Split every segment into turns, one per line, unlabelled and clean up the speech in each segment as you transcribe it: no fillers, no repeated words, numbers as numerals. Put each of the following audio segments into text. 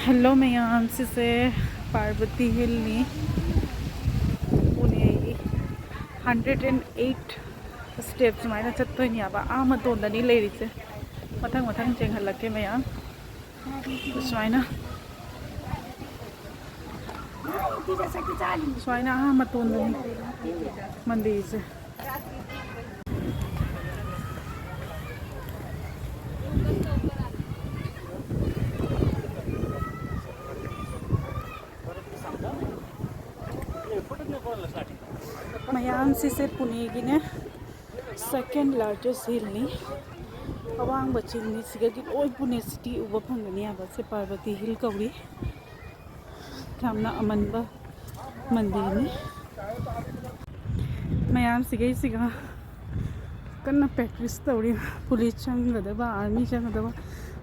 Hello ma'am से पार्वती हिल ने Pune 108 step सुमाइना चत्तोइनियाबा मतोंदनी लेरिसे मथंग मथंग चेंहलके ma'am सुमाइना सुमाइना मतोंदनी मंदिर मैम से पुणे की ने सेकेंड लार्जेस्ट हिल नी अवांग चिलनी सिगदी लोई पुणे सिटी उब फंगनी से पार्वती हिल कौरी अमनब मंदिर ने मैम सिगा कन्ना प्रैक्टिस तौरी पुलिस चंगदब आर्मी चंगदब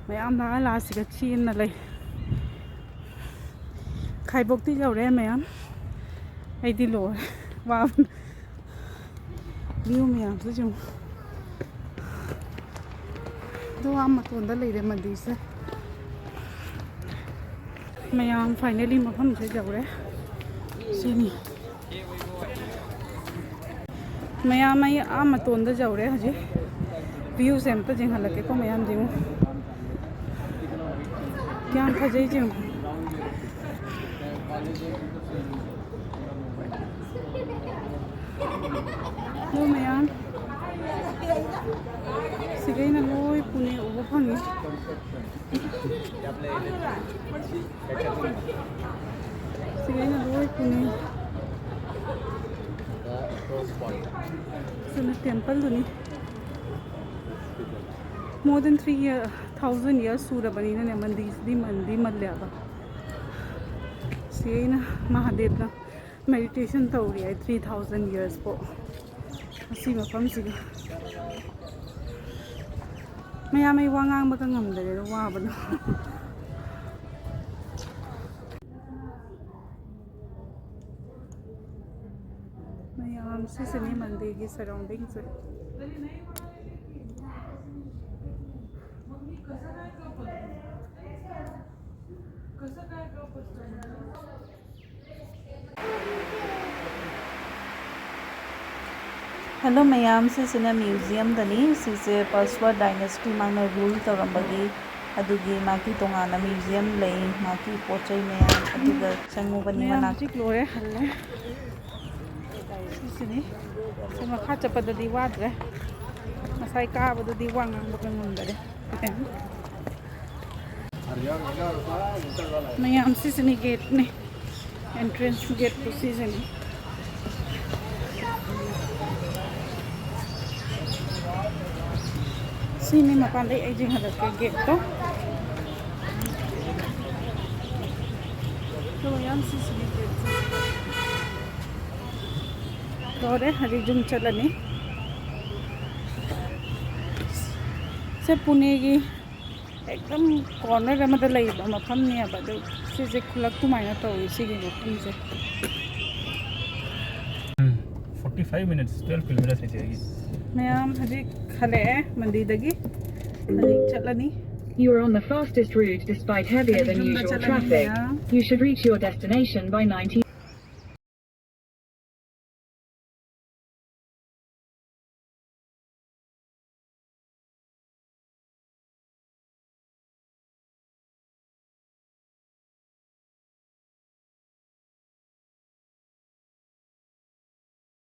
मैम ना लासिगा चीन लै खाइबोक्ति यौरे मैम ऐदी लोर वाव व्यू मैम से जो दो आम मतोंदा लेरे मंदिर से मैम फाइनली मफम से यौरे सिनी मैम आई आ मतोंदा यौरे हजे व्यू से अमता जेंहलके को मैम जेंगो क्या फजई जेंगो लो मैम सिगैना लोई पुणे उब फंगी सिगैना लोई पुणे सुना टेम्पल दुनी मोर देन 3,000 years सूरबनी ने मंदिर मल्ल्याबा सिगैना महादेवना मेडिटेशन तौरी है 3,000 years पो असी मफम सिगा मैम आई वा ngang ngamdare wabano मैम से नहीं मंदिर की सराउंडिंग से हेलो मैम से म्यूजियम दनी से पल्सवर डायनेस्टी मांगना रूल तौरंबगी अदुगी माकी तोंगाना म्यूजियम लई माकी पोचै मैम अदुगा चंगुबनी मनाक लोरे हल्ले सिने से मखा चपददी वाद्रे मसाई काबददी वांगांबग ngundare मैम से गेट ने एंट्रेंस गेट प्रोसीजन सिने मपान एजिंग हलके गेट तो मैम से गेट तोरे हरी जुम चलनी से पुणे की एकदम कॉर्नर में मफम नहीं से खुलक तुमायना तौरी सिगी मफम से
45 minutes 12 kilometers है
मैम हजी खले मंदिर दगी हजी चलनी
You are on the fastest route despite heavier than usual traffic. You should reach your destination by 90.